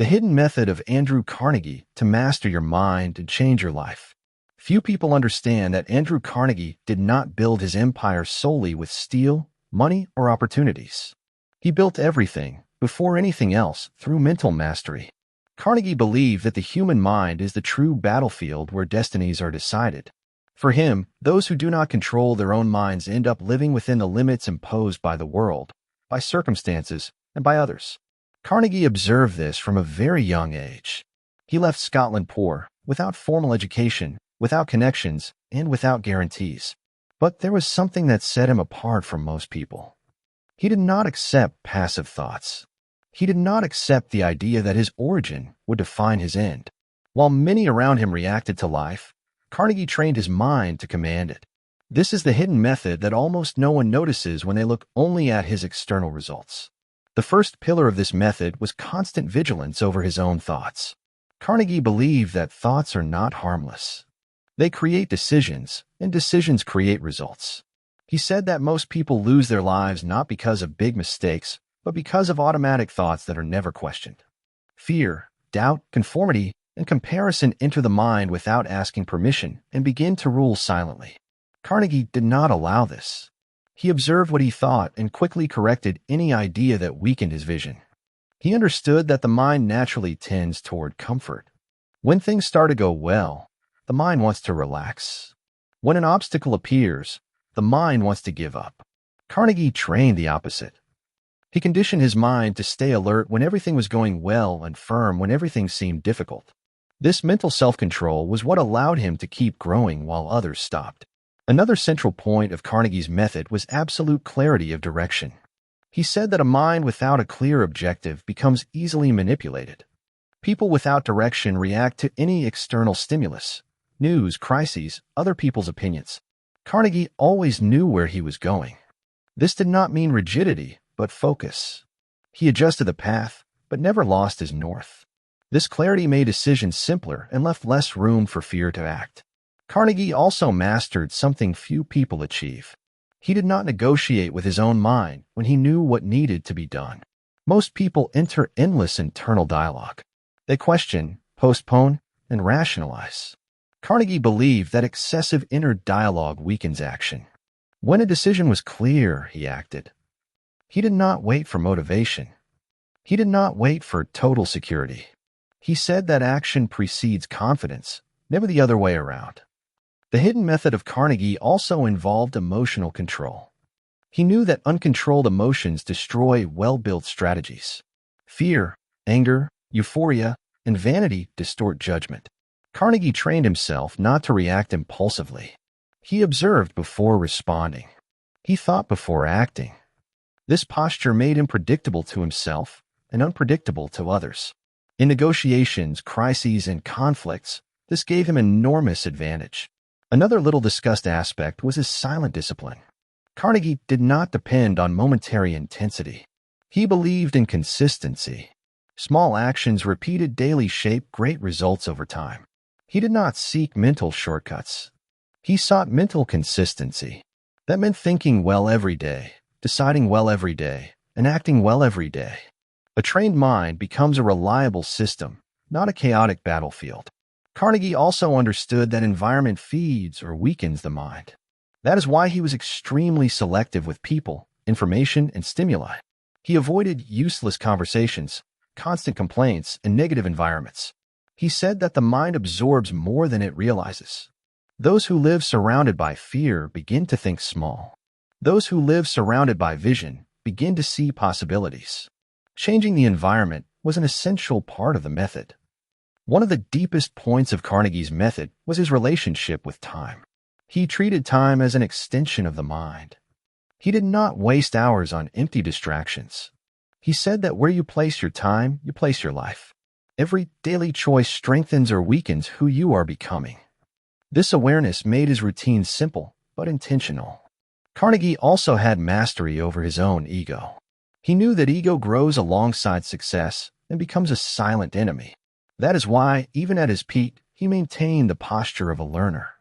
The hidden method of Andrew Carnegie to master your mind and change your life. Few people understand that Andrew Carnegie did not build his empire solely with steel, money, or opportunities. He built everything, before anything else, through mental mastery. Carnegie believed that the human mind is the true battlefield where destinies are decided. For him, those who do not control their own minds end up living within the limits imposed by the world, by circumstances, and by others. Carnegie observed this from a very young age. He left Scotland poor, without formal education, without connections, and without guarantees. But there was something that set him apart from most people. He did not accept passive thoughts. He did not accept the idea that his origin would define his end. While many around him reacted to life, Carnegie trained his mind to command it. This is the hidden method that almost no one notices when they look only at his external results. The first pillar of this method was constant vigilance over his own thoughts. Carnegie believed that thoughts are not harmless. They create decisions, and decisions create results. He said that most people lose their lives not because of big mistakes, but because of automatic thoughts that are never questioned. Fear, doubt, conformity, and comparison enter the mind without asking permission and begin to rule silently. Carnegie did not allow this. He observed what he thought and quickly corrected any idea that weakened his vision. He understood that the mind naturally tends toward comfort. When things start to go well, the mind wants to relax. When an obstacle appears, the mind wants to give up. Carnegie trained the opposite. He conditioned his mind to stay alert when everything was going well and firm when everything seemed difficult. This mental self-control was what allowed him to keep growing while others stopped. Another central point of Carnegie's method was absolute clarity of direction. He said that a mind without a clear objective becomes easily manipulated. People without direction react to any external stimulus, news, crises, other people's opinions. Carnegie always knew where he was going. This did not mean rigidity, but focus. He adjusted the path, but never lost his north. This clarity made decisions simpler and left less room for fear to act. Carnegie also mastered something few people achieve. He did not negotiate with his own mind when he knew what needed to be done. Most people enter endless internal dialogue. They question, postpone, and rationalize. Carnegie believed that excessive inner dialogue weakens action. When a decision was clear, he acted. He did not wait for motivation. He did not wait for total security. He said that action precedes confidence, never the other way around. The hidden method of Carnegie also involved emotional control. He knew that uncontrolled emotions destroy well-built strategies. Fear, anger, euphoria, and vanity distort judgment. Carnegie trained himself not to react impulsively. He observed before responding. He thought before acting. This posture made him predictable to himself and unpredictable to others. In negotiations, crises, and conflicts, this gave him enormous advantage. Another little discussed aspect was his silent discipline. Carnegie did not depend on momentary intensity. He believed in consistency. Small actions repeated daily shape great results over time. He did not seek mental shortcuts. He sought mental consistency. That meant thinking well every day, deciding well every day, and acting well every day. A trained mind becomes a reliable system, not a chaotic battlefield. Carnegie also understood that environment feeds or weakens the mind. That is why he was extremely selective with people, information, and stimuli. He avoided useless conversations, constant complaints, and negative environments. He said that the mind absorbs more than it realizes. Those who live surrounded by fear begin to think small. Those who live surrounded by vision begin to see possibilities. Changing the environment was an essential part of the method. One of the deepest points of Carnegie's method was his relationship with time. He treated time as an extension of the mind. He did not waste hours on empty distractions. He said that where you place your time, you place your life. Every daily choice strengthens or weakens who you are becoming. This awareness made his routine simple, but intentional. Carnegie also had mastery over his own ego. He knew that ego grows alongside success and becomes a silent enemy. That is why, even at his peak, he maintained the posture of a learner.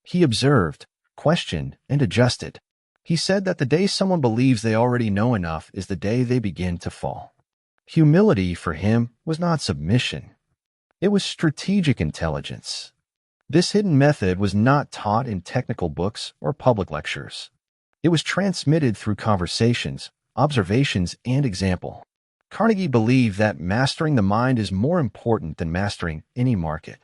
He observed, questioned, and adjusted. He said that the day someone believes they already know enough is the day they begin to fall. Humility for him was not submission. It was strategic intelligence. This hidden method was not taught in technical books or public lectures. It was transmitted through conversations, observations, and example. Carnegie believed that mastering the mind is more important than mastering any market.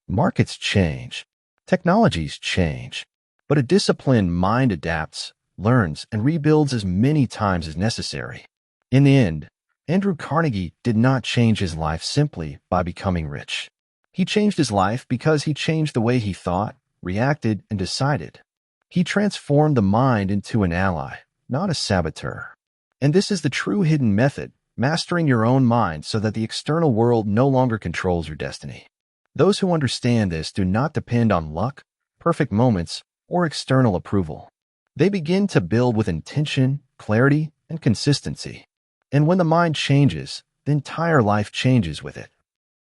Markets change. Technologies change. But a disciplined mind adapts, learns, and rebuilds as many times as necessary. In the end, Andrew Carnegie did not change his life simply by becoming rich. He changed his life because he changed the way he thought, reacted, and decided. He transformed the mind into an ally, not a saboteur. And this is the true hidden method, mastering your own mind so that the external world no longer controls your destiny. Those who understand this do not depend on luck, perfect moments, or external approval. They begin to build with intention, clarity, and consistency. And when the mind changes, the entire life changes with it.